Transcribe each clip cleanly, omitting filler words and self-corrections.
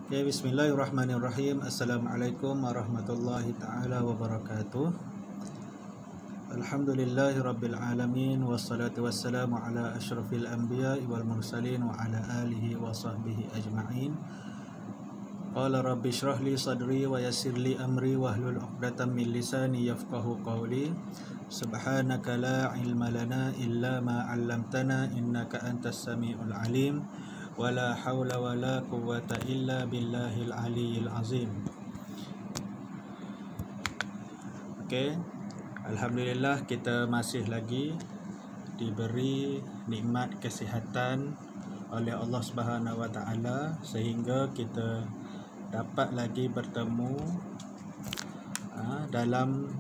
Okay, bismillahirrahmanirrahim. Assalamualaikum warahmatullahi ta'ala wabarakatuh. Alhamdulillahi rabbil alamin. Wassalatu wassalamu ala ashrafil anbiya wal mursalin wa ala alihi wa sahbihi ajma'in. Qala rabbi shrah li sadri wa yassir li amri wahlul 'uqdatam min lisani yafqahu qawli. Subhanaka la ilma lana illa ma 'allamtana innaka antas samiul alim. Wala haula wala quwwata illa billahil aliyyil azim. Okey. Alhamdulillah kita masih lagi diberi nikmat kesihatan oleh Allah Subhanahu wa taala sehingga kita dapat lagi bertemu dalam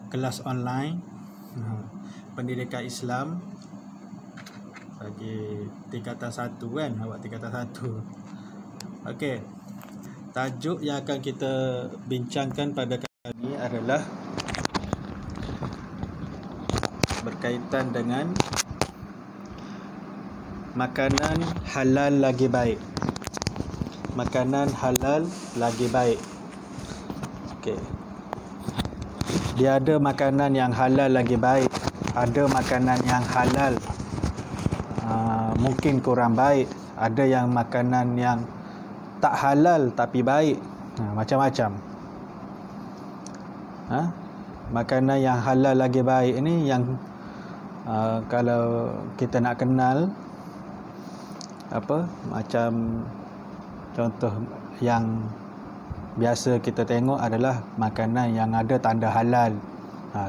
kelas online pendidikan Islam bagi tingkatan 1 kan, awak tingkatan 1. Okey. Tajuk yang akan kita bincangkan pada kali ini adalah berkaitan dengan makanan halal lagi baik. Makanan halal lagi baik. Okey. Dia ada makanan yang halal lagi baik, ada makanan yang halal mungkin kurang baik, ada yang makanan yang tak halal tapi baik, macam-macam. Makanan yang halal lagi baik ini yang kalau kita nak kenal macam contoh yang biasa kita tengok adalah makanan yang ada tanda halal.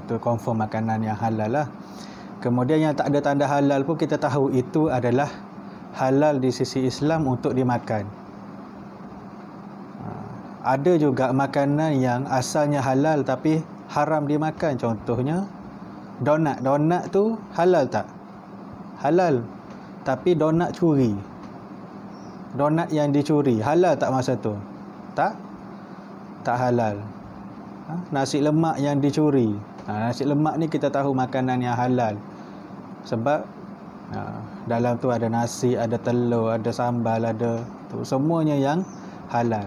Tu confirm makanan yang halal lah. Kemudian yang tak ada tanda halal pun kita tahu itu adalah halal di sisi Islam untuk dimakan. Ada juga makanan yang asalnya halal tapi haram dimakan. Contohnya donat. Donat tu halal tak? Halal. Tapi donat curi. Donat yang dicuri halal tak masa tu? Tak halal. Nasi lemak yang dicuri. Nasi lemak ni kita tahu makanan yang halal sebab dalam tu ada nasi, ada telur, ada sambal, ada tu semuanya yang halal.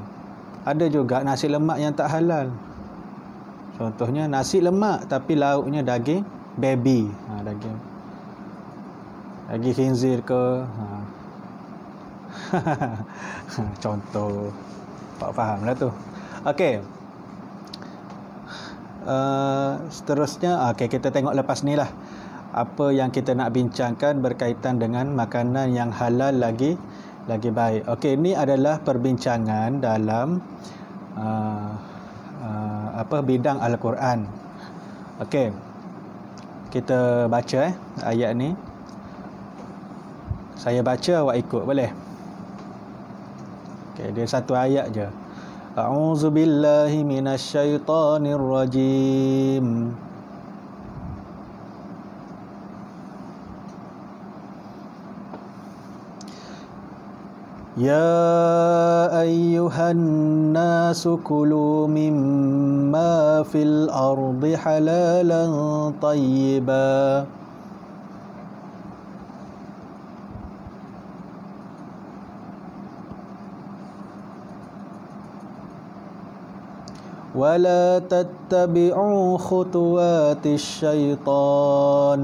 Ada juga nasi lemak yang tak halal. Contohnya nasi lemak tapi lauknya daging baby, daging khinzir ke contoh. Pak fahamlah tu. Okey. Seterusnya kita tengok lepas ni lah apa yang kita nak bincangkan berkaitan dengan makanan yang halal lagi baik. Okey, ini adalah perbincangan dalam bidang Al-Quran. Okey, kita baca ayat ni. Saya baca, awak ikut boleh? Okey, dia satu ayat je. A'udzu billahi minasyaitonir rajim. Ya ayyuhan nasu kulu mimma fil ardi halalan tayyiban. ولا تتبعوا خطوات الشيطان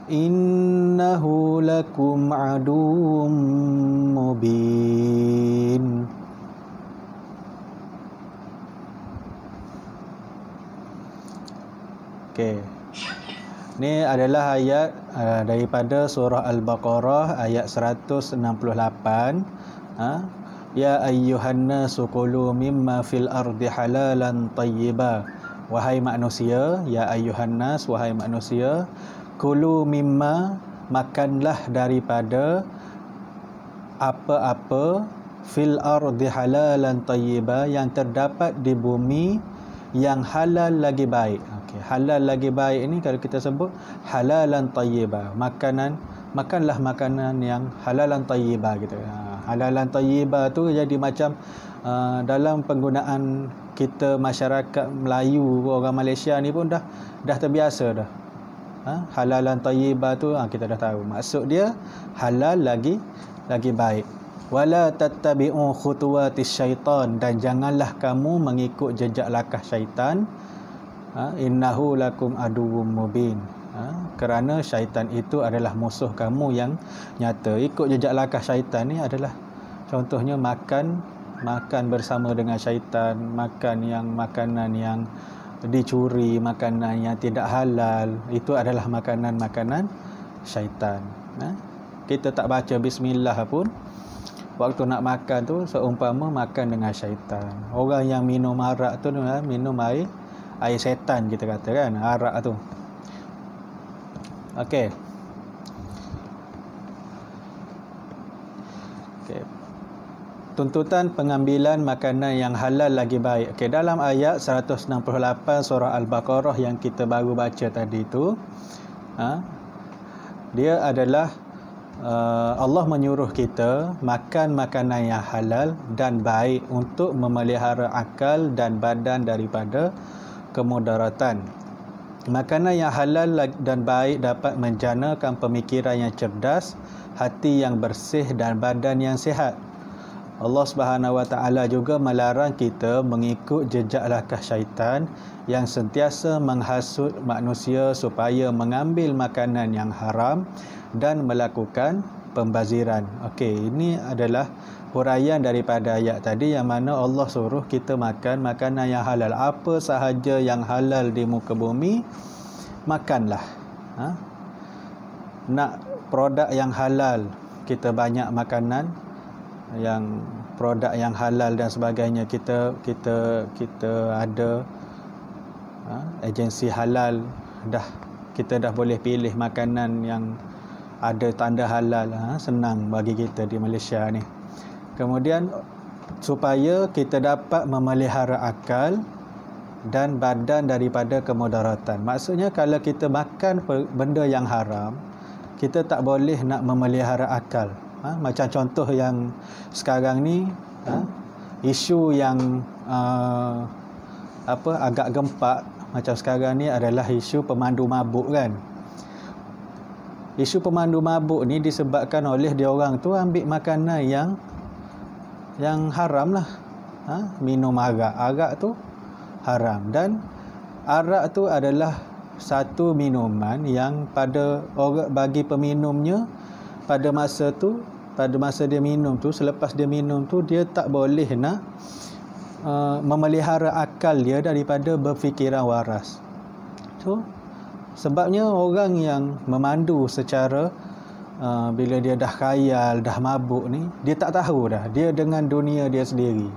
إنه لكم عدو مبين. Okey. Ini adalah ayat daripada surah Al-Baqarah ayat 168. Ya ayyuhan nasu kulu mimma fil ardi halalan tayyiba. Wahai manusia, ya ayyuhan nas, wahai manusia, kulu mimma, makanlah daripada apa-apa fil ardi halalan tayyiba, yang terdapat di bumi yang halal lagi baik. Okey, halal lagi baik ini kalau kita sebut halalan tayyiba, makanlah makanan yang halalan tayyiba gitu. Halalan tayyiba tu jadi macam dalam penggunaan kita masyarakat Melayu, orang Malaysia ni pun dah terbiasa dah. Halalan thayyibah tu kita dah tahu. Maksud dia halal lagi baik. Wala tattabi'u khutuwatis syaitan, dan janganlah kamu mengikut jejak langkah syaitan. Innahu lakum aduwwum mubin. Kerana syaitan itu adalah musuh kamu yang nyata. Ikut jejak langkah syaitan ni adalah contohnya makan bersama dengan syaitan, makanan yang dicuri, makanan yang tidak halal, itu adalah makanan syaitan. Kita tak baca bismillah pun waktu nak makan tu seumpama makan dengan syaitan. Orang yang minum arak tu minum air setan, kita kata kan, arak tu. Okey. Tuntutan pengambilan makanan yang halal lagi baik. Okey, dalam ayat 168 surah Al-Baqarah yang kita baru baca tadi tu, dia adalah Allah menyuruh kita makan makanan yang halal dan baik untuk memelihara akal dan badan daripada kemudaratan. Makanan yang halal dan baik dapat menjanakan pemikiran yang cerdas, hati yang bersih dan badan yang sihat. Allah Subhanahu Wa Taala juga melarang kita mengikut jejak langkah syaitan yang sentiasa menghasut manusia supaya mengambil makanan yang haram dan melakukan pembaziran. Okey, ini adalah huraian daripada ayat tadi yang mana Allah suruh kita makan makanan yang halal. Apa sahaja yang halal di muka bumi, makanlah. Nak produk yang halal, kita banyak makanan yang produk yang halal dan sebagainya. Kita ada agensi halal, kita dah boleh pilih makanan yang ada tanda halal. Senang bagi kita di Malaysia ni. Kemudian supaya kita dapat memelihara akal dan badan daripada kemudaratan. Maksudnya kalau kita makan benda yang haram, kita tak boleh nak memelihara akal. Macam contoh yang sekarang ni, isu yang agak gempak macam sekarang ni adalah isu pemandu mabuk kan. Isu pemandu mabuk ni disebabkan oleh dia orang tu ambil makanan yang haram lah. Minum arak tu haram, dan arak tu adalah satu minuman yang bagi peminumnya pada masa dia minum tu, selepas dia minum tu, dia tak boleh nak memelihara akal dia daripada berfikiran waras. So sebabnya orang yang memandu secara bila dia dah khayal, dah mabuk ni, dia tak tahu dah, dia dengan dunia dia sendiri.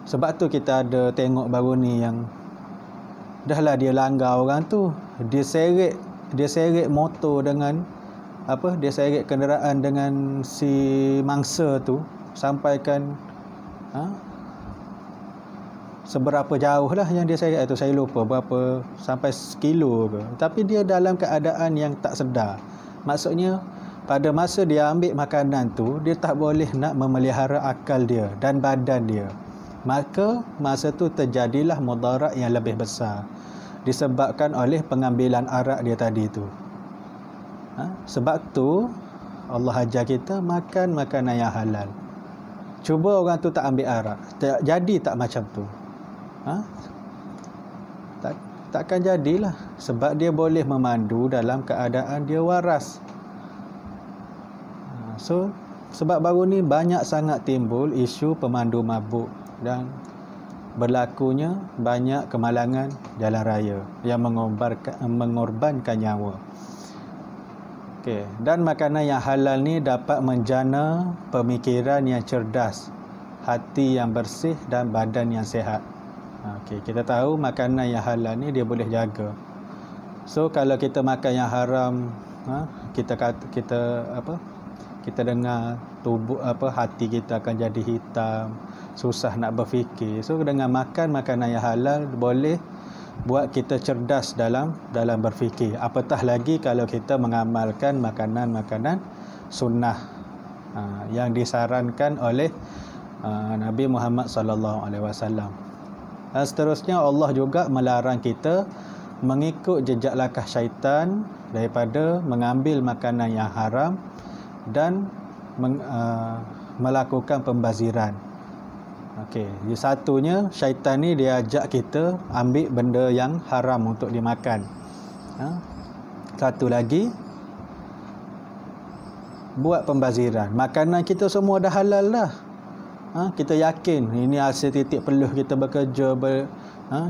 Sebab tu kita ada tengok baru ni yang dahlah dia langgar orang tu, dia seret motor dengan dia seret kenderaan dengan si mangsa tu, sampaikan seberapa jauh lah yang dia seret tu, saya lupa berapa, sampai sekilo ke. Tapi dia dalam keadaan yang tak sedar. Maksudnya pada masa dia ambil makanan tu, dia tak boleh nak memelihara akal dia dan badan dia. Maka masa tu terjadilah mudarat yang lebih besar disebabkan oleh pengambilan arak dia tadi tu. Sebab tu Allah ajar kita makan makanan yang halal. Cuba orang tu tak ambil arak, jadi tak macam tu. Takkan jadilah, sebab dia boleh memandu dalam keadaan dia waras. So sebab baru ni banyak sangat timbul isu pemandu mabuk dan berlakunya banyak kemalangan jalan raya yang mengorbankan nyawa. Okey, dan makanan yang halal ni dapat menjana pemikiran yang cerdas, hati yang bersih dan badan yang sihat. Okey, kita tahu makanan yang halal ni dia boleh jaga. So kalau kita makan yang haram, kita dengar tubuh hati kita akan jadi hitam, susah nak berfikir. So dengan makan makanan yang halal boleh buat kita cerdas dalam berfikir. Apatah lagi kalau kita mengamalkan makanan-makanan sunnah yang disarankan oleh Nabi Muhammad sallallahu alaihi wasallam. Dan seterusnya Allah juga melarang kita mengikut jejak langkah syaitan daripada mengambil makanan yang haram dan melakukan pembaziran. Okey, jadi satunya syaitan ni dia ajak kita ambil benda yang haram untuk dimakan. Satu lagi, buat pembaziran. Makanan kita semua dah halal dah. Kita yakin ini hasil titik peluh kita bekerja,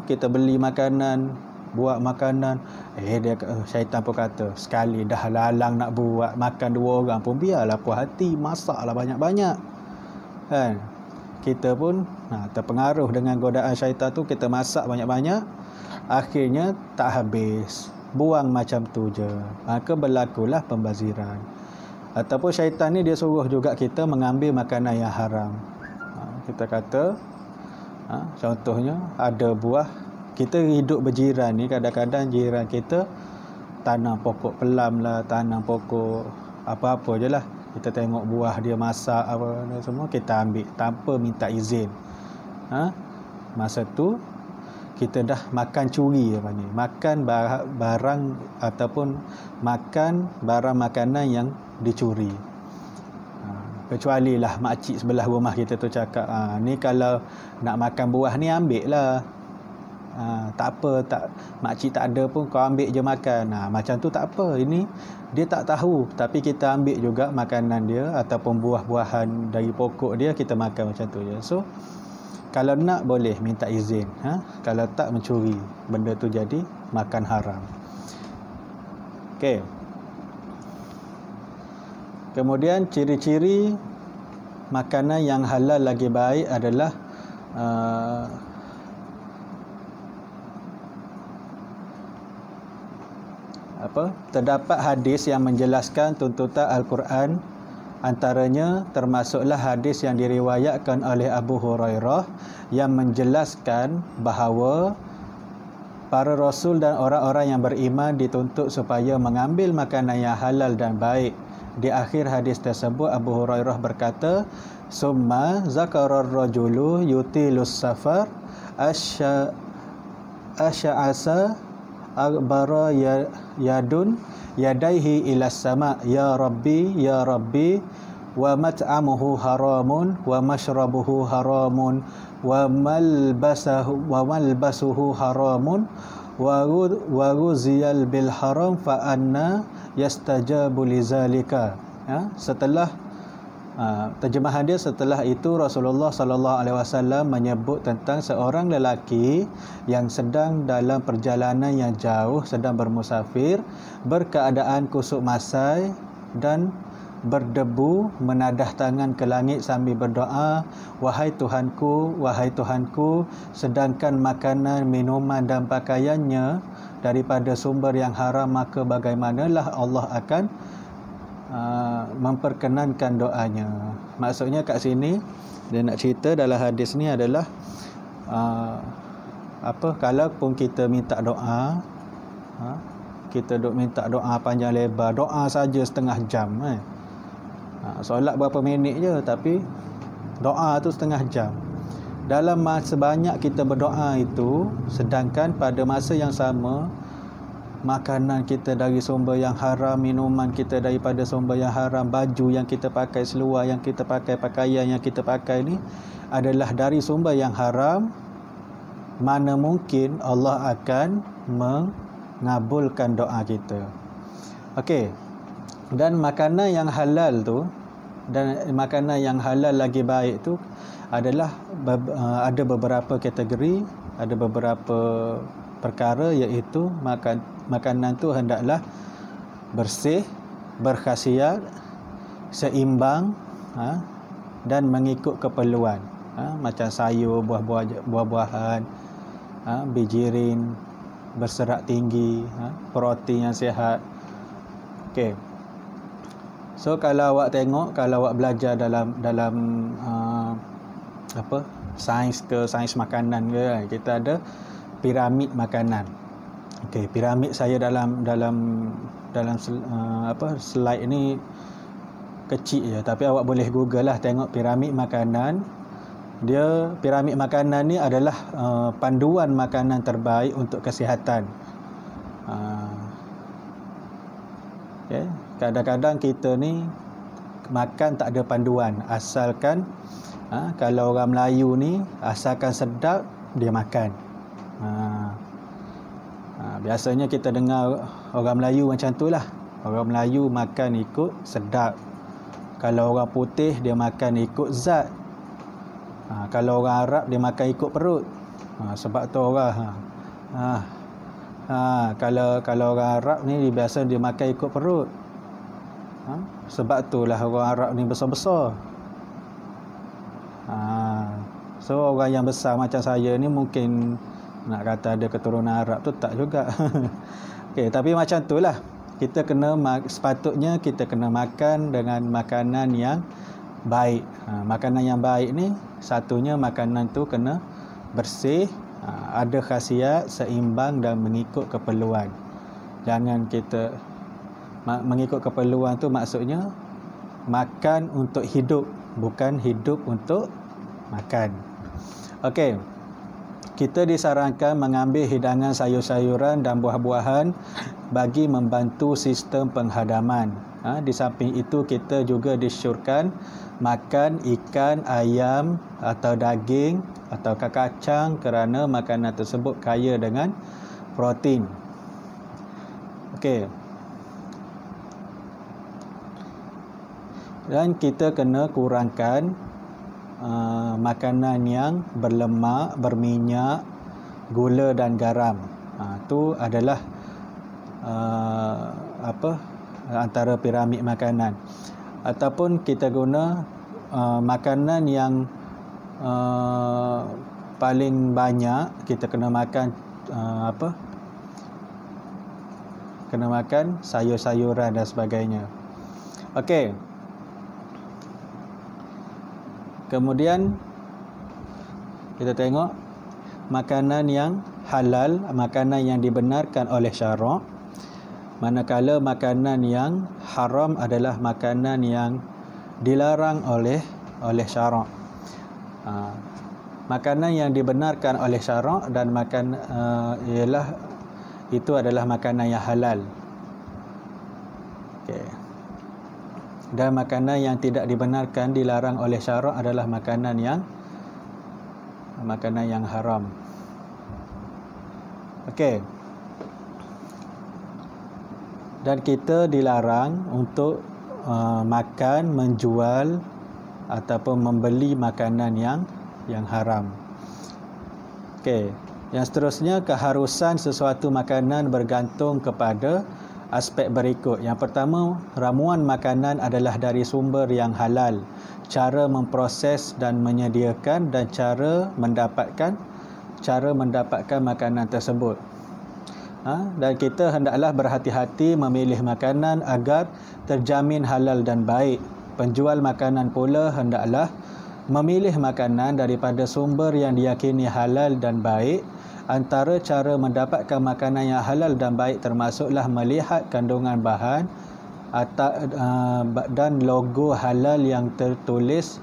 kita beli makanan, buat makanan. Syaitan pun kata, sekali dah lalang nak buat makan 2 orang pun biarlah puas hati, masaklah banyak-banyak. Kan? Kita pun terpengaruh dengan godaan syaitan tu, kita masak banyak-banyak, akhirnya tak habis, buang macam tu je. Maka berlakulah pembaziran. Ataupun syaitan ni dia suruh juga kita mengambil makanan yang haram. Kita kata, contohnya ada buah, kita hidup berjiran ni, kadang-kadang jiran kita tanam pokok pelam lah, tanam pokok apa-apa je lah. Kita tengok buah dia masak apa semua, kita ambil tanpa minta izin. Masa tu kita dah makan curi apa ni, makan barang ataupun makan barang makanan yang dicuri. Kecuali lah makcik sebelah rumah kita tu cakap, ni kalau nak makan buah ni ambil lah, tak apa, makcik tak ada pun kau ambil je makan. Macam tu tak apa. Ini dia tak tahu, tapi kita ambil juga makanan dia ataupun buah-buahan dari pokok dia, kita makan macam tu je. So kalau nak boleh minta izin, kalau tak mencuri, benda tu jadi makan haram. Okey. Kemudian ciri-ciri makanan yang halal lagi baik adalah terdapat hadis yang menjelaskan tuntutan Al-Quran. Antaranya termasuklah hadis yang diriwayatkan oleh Abu Hurairah yang menjelaskan bahawa para rasul dan orang-orang yang beriman dituntut supaya mengambil makanan yang halal dan baik. Di akhir hadis tersebut Abu Hurairah berkata, summa zakarar rajulu yutilus safar asya'asa agbara yadun yadaihi ila sama, ya rabbi wa mat'amuhu haramun wa mashrabuhu haramun wa malbasuhu haramun wa ghuziyal bil haram fa anna yastajabu lizalika. Setelah terjemahan dia, setelah itu Rasulullah sallallahu alaihi wasallam menyebut tentang seorang lelaki yang sedang dalam perjalanan yang jauh, sedang bermusafir, berkeadaan kusuk masai dan berdebu, menadah tangan ke langit sambil berdoa, wahai Tuhanku, sedangkan makanan, minuman dan pakaiannya daripada sumber yang haram, maka bagaimanalah Allah akan memperkenankan doanya. Maksudnya kat sini dia nak cerita dalam hadis ni adalah kalau pun kita minta doa, kita duk minta doa panjang lebar, doa saja setengah jam, solat berapa minit je, tapi doa tu setengah jam. Dalam masa banyak kita berdoa itu, sedangkan pada masa yang sama makanan kita dari sumber yang haram, minuman kita daripada sumber yang haram, baju yang kita pakai, seluar yang kita pakai, pakaian yang kita pakai ni adalah dari sumber yang haram, mana mungkin Allah akan mengabulkan doa kita. Okey. Dan makanan yang halal tu, dan makanan yang halal lagi baik tu adalah ada beberapa kategori, ada beberapa perkara, iaitu makanan tu hendaklah bersih, berkhasiat, seimbang, dan mengikut keperluan, macam sayur, buah-buahan, bijirin, berserat tinggi, protein yang sihat. Okey. So kalau awak tengok, kalau awak belajar dalam sains makanan ke, kita ada piramid makanan. Okey, piramid saya dalam slide ni kecil je, tapi awak boleh Google lah, tengok piramid makanan. Piramid makanan ni adalah panduan makanan terbaik untuk kesihatan. Okay. Kadang-kadang kita ni makan tak ada panduan, asalkan kalau orang Melayu ni asalkan sedap dia makan. Biasanya kita dengar orang Melayu macam tu lah. Orang Melayu makan ikut sedap. Kalau orang putih dia makan ikut zat. Kalau orang Arab dia makan ikut perut. Sebab tu orang kalau orang Arab ni biasa dia makan ikut perut. Sebab itulah orang Arab ni besar-besar. So orang yang besar macam saya ni mungkin nak kata ada keturunan Arab tu tak juga. Okay, tapi macam itulah. Kita kena sepatutnya kita kena makan dengan makanan yang baik. Makanan yang baik ni satunya makanan tu kena bersih, ada khasiat, seimbang dan mengikut keperluan. Jangan kita mengikut keperluan tu maksudnya makan untuk hidup, bukan hidup untuk makan. Okey. Kita disarankan mengambil hidangan sayur-sayuran dan buah-buahan bagi membantu sistem penghadaman. Di samping itu kita juga disyorkan makan ikan, ayam atau daging atau kacang kerana makanan tersebut kaya dengan protein. Okey. Dan kita kena kurangkan makanan yang berlemak, berminyak, gula dan garam. Itu adalah antara piramid makanan. Ataupun kita guna makanan yang paling banyak kita kena makan kena makan sayur-sayuran dan sebagainya. Okey. Kemudian kita tengok makanan yang halal, makanan yang dibenarkan oleh syarak. Manakala makanan yang haram adalah makanan yang dilarang oleh syarak. Makanan yang dibenarkan oleh syarak dan itu adalah makanan yang halal. Okey. Dan makanan yang tidak dibenarkan, dilarang oleh syarak adalah makanan yang haram. Okey. Dan kita dilarang untuk makan, menjual ataupun membeli makanan yang haram. Okey. Yang seterusnya, keharusan sesuatu makanan bergantung kepada aspek berikut. Yang pertama, ramuan makanan adalah dari sumber yang halal. Cara memproses dan menyediakan dan cara mendapatkan makanan tersebut. Dan kita hendaklah berhati-hati memilih makanan agar terjamin halal dan baik. Penjual makanan pula hendaklah memilih makanan daripada sumber yang diyakini halal dan baik. Antara cara mendapatkan makanan yang halal dan baik termasuklah melihat kandungan bahan dan logo halal yang tertulis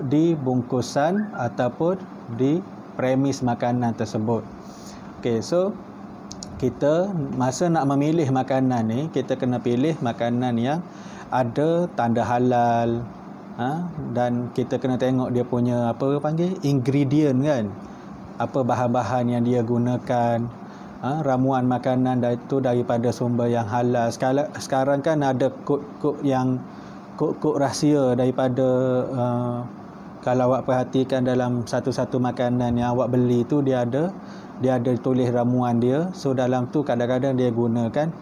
di bungkusan ataupun di premis makanan tersebut. Okey, so kita masa nak memilih makanan ni, kita kena pilih makanan yang ada tanda halal, dan kita kena tengok dia punya ingredient kan. Apa bahan-bahan yang dia gunakan, ramuan makanan itu daripada sumber yang halal. Sekarang kan ada kod-kod rahsia daripada kalau awak perhatikan dalam satu-satu makanan yang awak beli tu dia ada tulis ramuan dia. So dalam tu kadang-kadang dia gunakan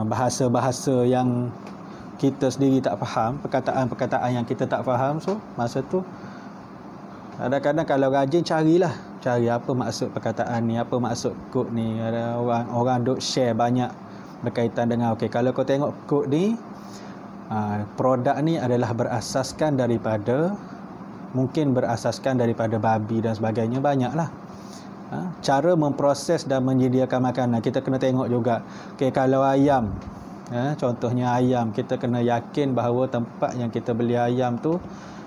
bahasa-bahasa yang kita sendiri tak faham, perkataan-perkataan yang kita tak faham. So masa tu kadang-kadang kalau rajin cari apa maksud perkataan ni, apa maksud kod ni. Ada orang duk share banyak berkaitan dengan kalau kau tengok kod ni, produk ni adalah berasaskan daripada babi dan sebagainya, banyaklah. Cara memproses dan menyediakan makanan kita kena tengok juga. Kalau ayam, contohnya ayam, kita kena yakin bahawa tempat yang kita beli ayam tu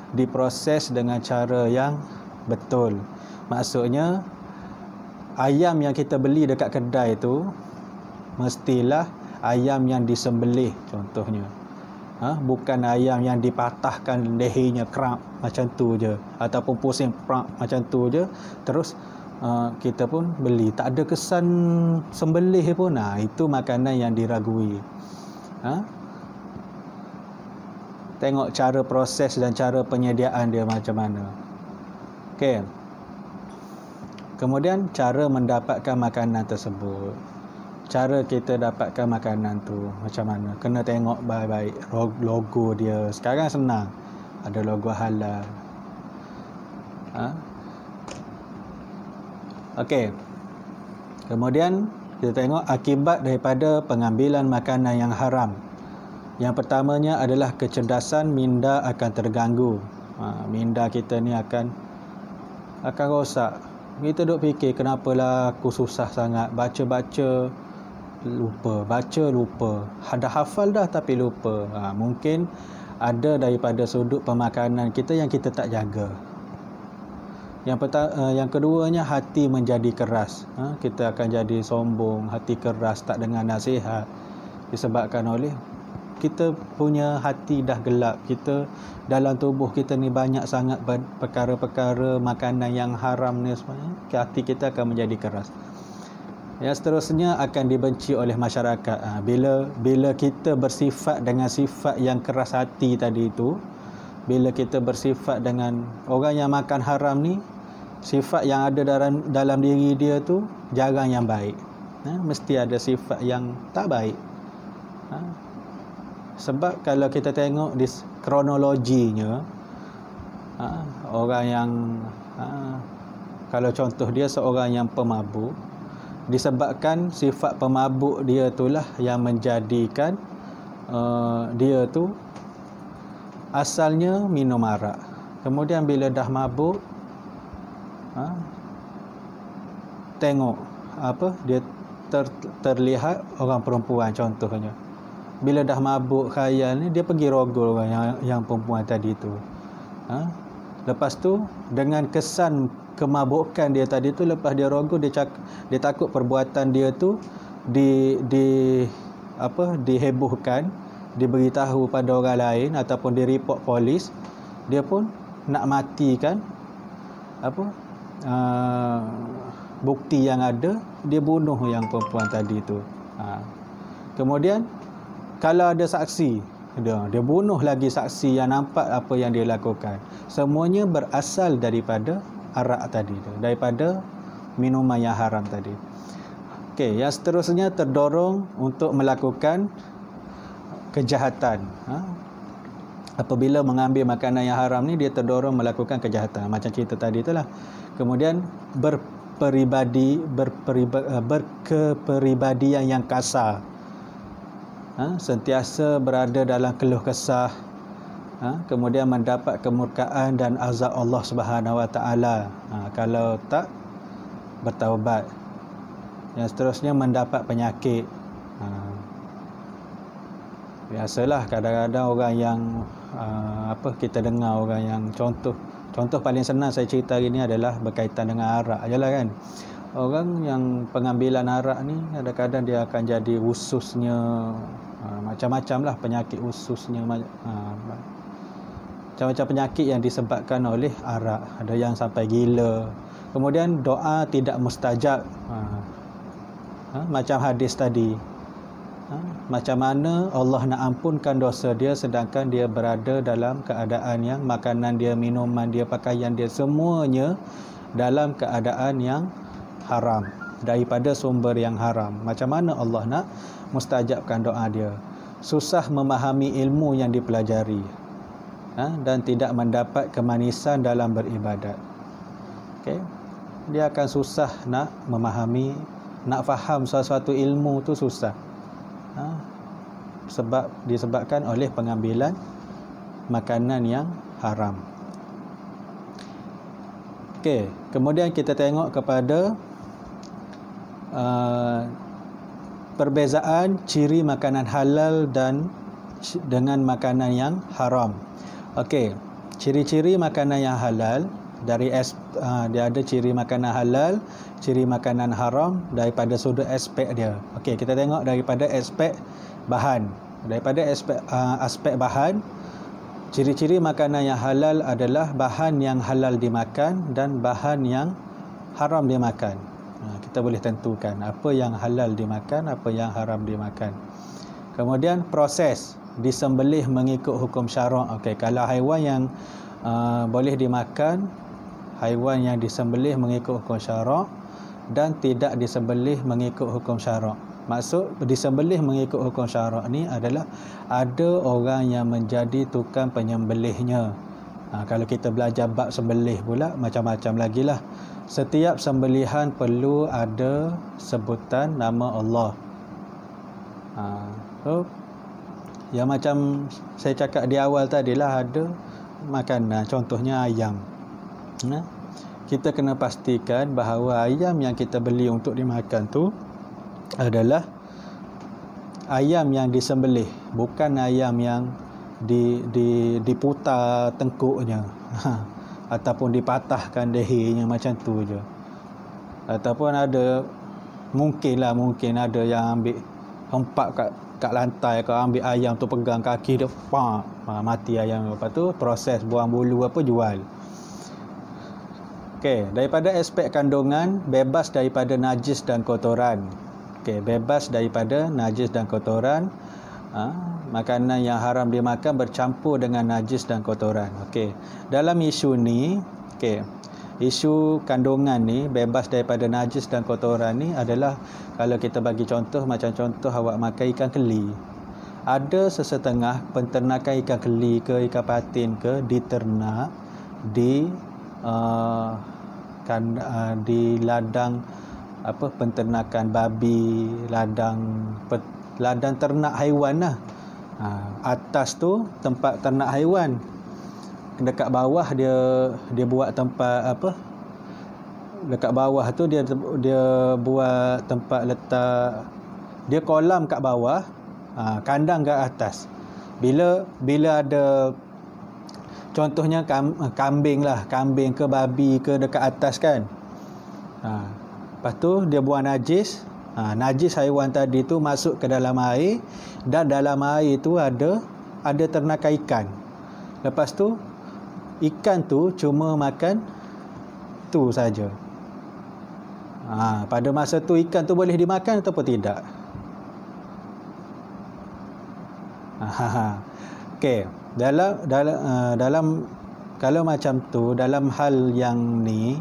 diproses dengan cara yang betul. Maksudnya ayam yang kita beli dekat kedai tu mestilah ayam yang disembelih contohnya. Bukan ayam yang dipatahkan lehernya kerak macam tu je, ataupun pusing kerak macam tu je, terus kita pun beli, tak ada kesan sembelih pun. Itu makanan yang diragui. Tengok cara proses dan cara penyediaan dia macam mana. Okey. Kemudian cara mendapatkan makanan tersebut. Cara kita dapatkan makanan tu macam mana? Kena tengok baik-baik logo dia. Sekarang senang. Ada logo halal. Okey. Kemudian kita tengok akibat daripada pengambilan makanan yang haram. Yang pertamanya adalah kecerdasan minda akan terganggu. Minda kita ni akan rosak. Kita duk fikir, kenapalah aku susah sangat baca lupa, baca lupa, dah hafal dah tapi lupa. Mungkin ada daripada sudut pemakanan kita yang kita tak jaga. Yang keduanya, hati menjadi keras. Kita akan jadi sombong, hati keras, tak dengar nasihat, disebabkan oleh kita punya hati dah gelap. Kita dalam tubuh kita ni banyak sangat perkara-perkara makanan yang haram ni sebenarnya. Hati kita akan menjadi keras. Yang seterusnya akan dibenci oleh masyarakat. Bila kita bersifat dengan sifat yang keras hati tadi itu, bila kita bersifat dengan orang yang makan haram ni, sifat yang ada dalam diri dia tu jarang yang baik. Mesti ada sifat yang tak baik. Sebab kalau kita tengok di kronologinya, orang yang kalau contoh dia seorang yang pemabuk, disebabkan sifat pemabuk dia itulah yang menjadikan dia tu asalnya minum arak. Kemudian bila dah mabuk, tengok dia terlihat orang perempuan contohnya. Bila dah mabuk khayal ni, dia pergi rogol orang yang perempuan tadi tu. Lepas tu dengan kesan kemabukan dia tadi tu, lepas dia rogol, dia takut perbuatan dia tu dihebohkan, diberitahu pada orang lain ataupun direport polis. Dia pun nak matikan bukti yang ada, dia bunuh yang perempuan tadi tu. Kemudian kalau ada saksi, dia bunuh lagi saksi yang nampak apa yang dia lakukan. Semuanya berasal daripada arak tadi tu, daripada minuman yang haram tadi. Okey, yang seterusnya terdorong untuk melakukan kejahatan. Apabila mengambil makanan yang haram ni, dia terdorong melakukan kejahatan. Macam cerita tadi itulah. Kemudian berkepribadian yang kasar. Sentiasa berada dalam keluh kesah, kemudian mendapat kemurkaan dan azab Allah Subhanahu Wa Taala kalau tak bertaubat. Yang seterusnya mendapat penyakit. Biasalah kadang-kadang orang yang kita dengar orang yang contoh paling senang saya cerita hari ni adalah berkaitan dengan arak ajalah kan. Orang yang pengambilan arak ni kadang-kadang dia akan jadi ususnya macam-macam lah penyakit ususnya, macam-macam penyakit yang disebabkan oleh arak. Ada yang sampai gila. Kemudian doa tidak mustajab, macam hadis tadi. Macam mana Allah nak ampunkan dosa dia sedangkan dia berada dalam keadaan yang makanan dia, minuman dia, pakaian dia, semuanya dalam keadaan yang haram, daripada sumber yang haram. Macam mana Allah nak mustajabkan doa dia? Susah memahami ilmu yang dipelajari, dan tidak mendapat kemanisan dalam beribadat. Okay? Dia akan susah nak memahami, nak faham sesuatu ilmu tu susah. Disebabkan oleh pengambilan makanan yang haram. Okey, kemudian kita tengok kepada perbezaan ciri makanan halal dan dengan makanan yang haram. Okey, ciri-ciri makanan yang halal Dia ada ciri makanan halal, ciri makanan haram daripada sudut aspek dia. Okey, kita tengok daripada aspek bahan. Daripada aspek bahan, ciri-ciri makanan yang halal adalah bahan yang halal dimakan dan bahan yang haram dimakan. Kita boleh tentukan apa yang halal dimakan, apa yang haram dimakan. Kemudian proses disembelih mengikut hukum syarak. Okey, kalau haiwan yang boleh dimakan, haiwan yang disembelih mengikut hukum syarak dan tidak disembelih mengikut hukum syarak. Maksud disembelih mengikut hukum syarak ni adalah ada orang yang menjadi tukang penyembelihnya. Kalau kita belajar bab sembelih pula macam-macam lagi lah. Setiap sembelihan perlu ada sebutan nama Allah. So, yang macam saya cakap di awal tadilah, ada makanan, contohnya ayam. Kita kena pastikan bahawa ayam yang kita beli untuk dimakan tu adalah ayam yang disembelih, bukan ayam yang diputar tengkuknya ataupun dipatahkan lehernya, macam tu je. Ataupun ada mungkin ada yang ambil hempak kat lantai, kau ambil ayam tu pegang kaki dia, mati ayam. Lepas tu proses buang bulu apa, jual. Okey, daripada aspek kandungan, bebas daripada najis dan kotoran. Okey, bebas daripada najis dan kotoran. Makanan yang haram dimakan bercampur dengan najis dan kotoran. Okey, dalam isu ni, isu kandungan ni, bebas daripada najis dan kotoran ni adalah, kalau kita bagi contoh, macam contoh awak makan ikan keli. Ada sesetengah penternakan ikan keli ke ikan patin ke diternak di ladang penternakan babi, ladang ternak haiwan lah. Atas tu tempat ternak haiwan, dekat bawah dia buat tempat dekat bawah tu dia buat tempat letak, dia kolam kat bawah, kandang kat atas. Bila ada contohnya kambing ke babi ke dekat atas kan, lepas tu dia buang najis, najis haiwan tadi tu masuk ke dalam air, dan dalam air tu ada ternakan ikan. Lepas tu ikan tu cuma makan tu saja. Pada masa tu ikan tu boleh dimakan ataupun tidak? Okey, dalam kalau macam tu, dalam hal ni,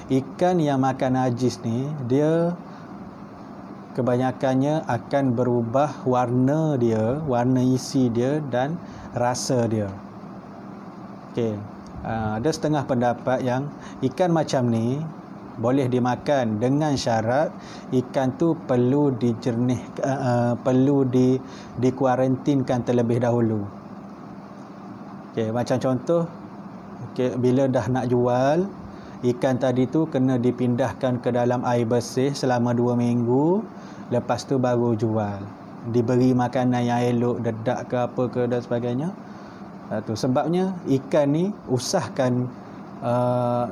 ikan yang makan najis ni, dia kebanyakannya akan berubah warna dia, warna isi dia dan rasa dia. Okey, ada setengah pendapat yang ikan macam ni boleh dimakan dengan syarat ikan tu perlu perlu dikuarantinkan terlebih dahulu. Okey, macam contoh, bila dah nak jual, ikan tadi tu kena dipindahkan ke dalam air bersih selama 2 minggu, lepas tu baru jual. Diberi makanan yang elok, dedak ke apa ke dan sebagainya. Sebabnya ikan ni usahakan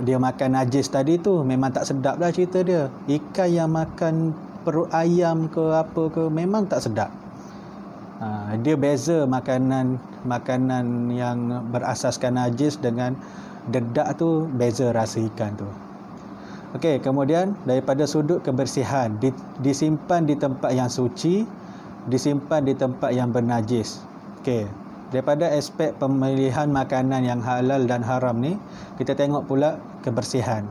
dia makan najis tadi tu, memang tak sedap lah cerita dia. Ikan yang makan perut ayam ke apa ke memang tak sedap. Dia beza makanan yang berasaskan najis dengan dedak tu, beza rasa ikan tu. Okey, kemudian daripada sudut kebersihan, disimpan di tempat yang suci, disimpan di tempat yang bernajis. Okey, daripada aspek pemilihan makanan yang halal dan haram ni, kita tengok pula kebersihan.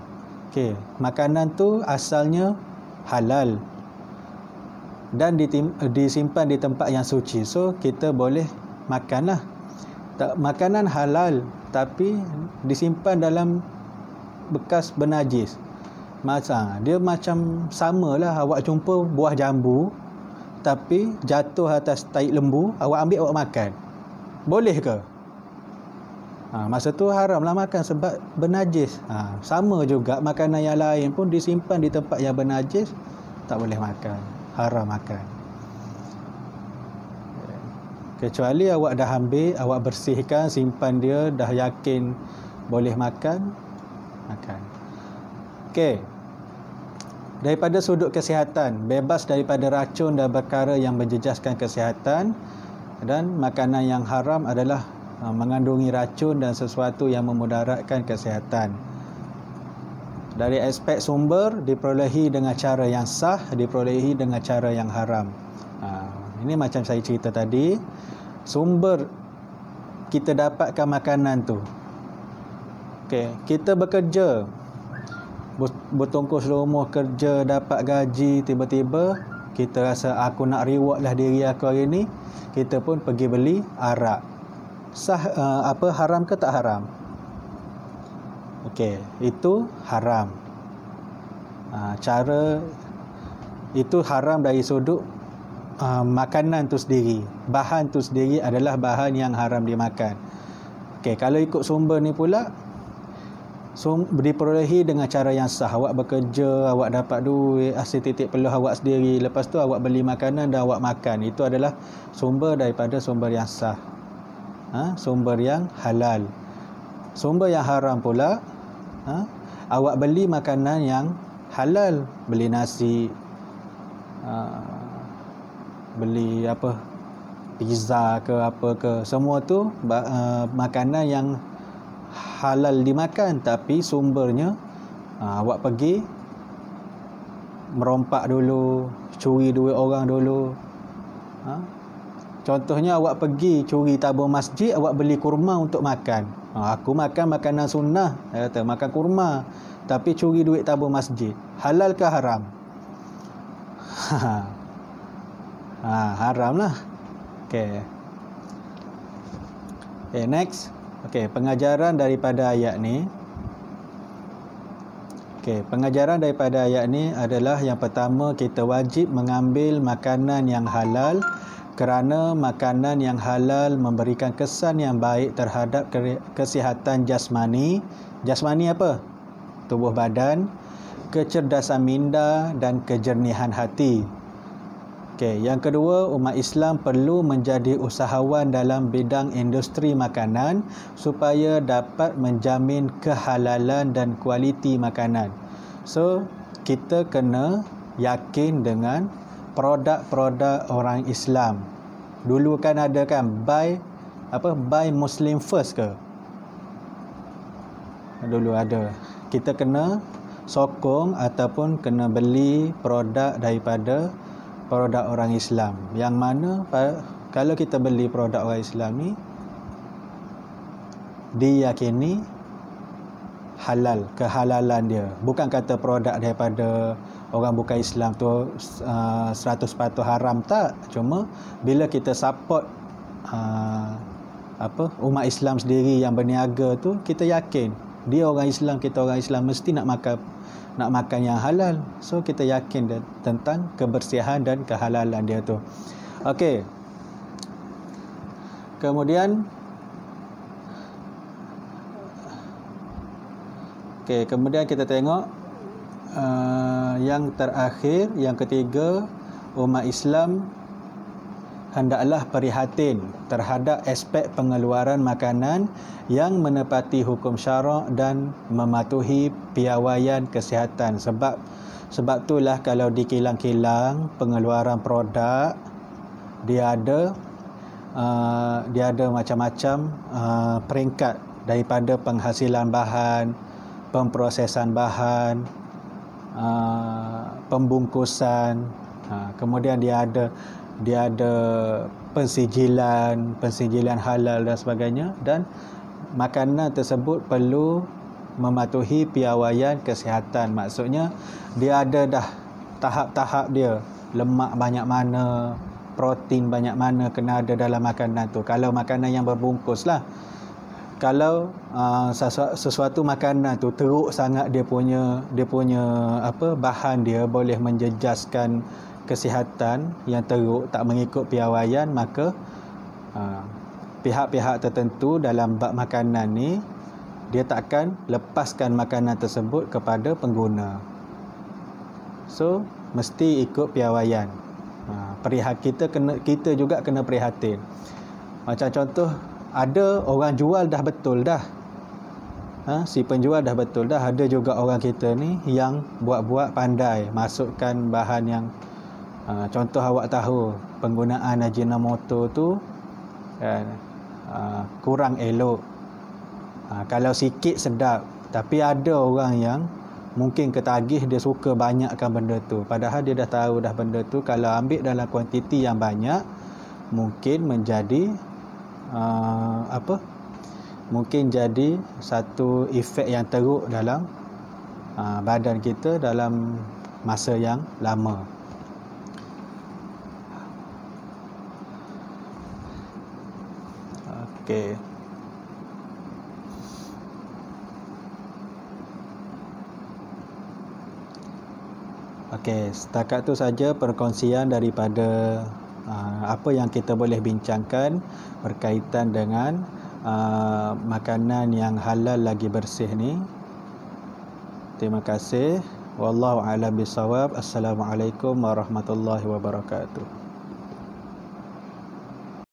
Okey, makanan tu asalnya halal dan disimpan di tempat yang suci, so kita boleh makanlah. Makanan halal tapi disimpan dalam bekas bernajis, dia macam samalah awak jumpa buah jambu tapi jatuh atas tahi lembu, awak ambil awak makan, boleh ke? Masa tu haramlah makan sebab bernajis. Sama juga makanan yang lain pun disimpan di tempat yang bernajis, tak boleh makan, haram makan. Kecuali awak dah ambil, awak bersihkan, simpan dia, dah yakin boleh makan. Okey. Daripada sudut kesihatan, bebas daripada racun dan perkara yang menjejaskan kesihatan, dan makanan yang haram adalah mengandungi racun dan sesuatu yang memudaratkan kesihatan. Dari aspek sumber, diperolehi dengan cara yang sah, diperolehi dengan cara yang haram. Ini macam saya cerita tadi, sumber kita dapatkan makanan tu. Okey, kita bekerja, bertongkos rumah kerja, dapat gaji, tiba-tiba kita rasa aku nak reward lah diri aku hari ni, kita pun pergi beli arak. Haram ke tak haram? Okey, itu haram. Cara itu haram dari sudut makanan tu sendiri. Bahan tu sendiri adalah bahan yang haram dimakan. Okey, kalau ikut sumber ni pula, diperolehi dengan cara yang sah. Awak bekerja, awak dapat duit, hasil titik peluh awak sendiri, lepas tu awak beli makanan dan awak makan. Itu adalah sumber daripada sumber yang sah, sumber yang halal. Sumber yang haram pula, awak beli makanan yang halal, beli nasi, beli pizza ke apa ke, semua tu makanan yang halal dimakan, tapi sumbernya awak pergi merompak dulu, curi duit orang dulu. Contohnya awak pergi curi tabung masjid, awak beli kurma untuk makan. Aku makan makanan sunnah, saya kata makan kurma, tapi curi duit tabung masjid. Halal ke haram? Haram lah. Okay, next. Okey, pengajaran daripada ayat ni. Okey, pengajaran daripada ayat ni adalah yang pertama, kita wajib mengambil makanan yang halal kerana makanan yang halal memberikan kesan yang baik terhadap kesihatan jasmani. Jasmani apa? Tubuh badan, kecerdasan minda dan kejernihan hati. Okey, yang kedua, umat Islam perlu menjadi usahawan dalam bidang industri makanan supaya dapat menjamin kehalalan dan kualiti makanan. So, kita kena yakin dengan produk-produk orang Islam. Dulu kan ada kan buy Muslim first ke? Dulu ada. Kita kena sokong ataupun kena beli produk daripada produk orang Islam, yang mana kalau kita beli produk orang Islam ni diyakini halal, kehalalan dia. Bukan kata produk daripada orang bukan Islam tu 100% haram, tak. Cuma bila kita support umat Islam sendiri yang berniaga tu, kita yakin dia orang Islam, kita orang Islam, mesti nak makan yang halal. So kita yakin tentang kebersihan dan kehalalan dia tu. Okey. Kemudian kita tengok yang terakhir, yang ketiga, umat Islam hendaklah prihatin terhadap aspek pengeluaran makanan yang menepati hukum syarak dan mematuhi piawaian kesihatan. Sebab itulah kalau dikilang-kilang pengeluaran produk, dia ada macam-macam peringkat, daripada penghasilan bahan, pemprosesan bahan, pembungkusan, kemudian dia ada pensijilan halal dan sebagainya, dan makanan tersebut perlu mematuhi piawaian kesihatan. Maksudnya dia ada dah tahap-tahap dia, lemak banyak mana, protein banyak mana kena ada dalam makanan tu. Kalau makanan yang berbungkus lah. Kalau sesuatu makanan tu teruk sangat, dia punya bahan dia boleh menjejaskan kesihatan yang teruk, tak mengikut piawaian, maka pihak-pihak tertentu dalam bab makanan ni, dia takkan lepaskan makanan tersebut kepada pengguna. So mesti ikut piawaian. Kita juga kena prihatin. Macam contoh, ada orang jual dah betul dah, si penjual dah betul dah. Ada juga orang kita ni yang buat-buat pandai masukkan bahan yang contoh awak tahu penggunaan Ajinomoto tu kan, kurang elok. Kalau sikit sedap, tapi ada orang yang mungkin ketagih, dia suka banyakkan benda tu, padahal dia dah tahu dah benda tu kalau ambil dalam kuantiti yang banyak mungkin menjadi mungkin jadi satu efek yang teruk dalam badan kita dalam masa yang lama. Okey. Okey, setakat tu saja perkongsian daripada apa yang kita boleh bincangkan berkaitan dengan makanan yang halal lagi bersih ni. Terima kasih. Wallahu a'lam bishawab. Assalamualaikum warahmatullahi wabarakatuh.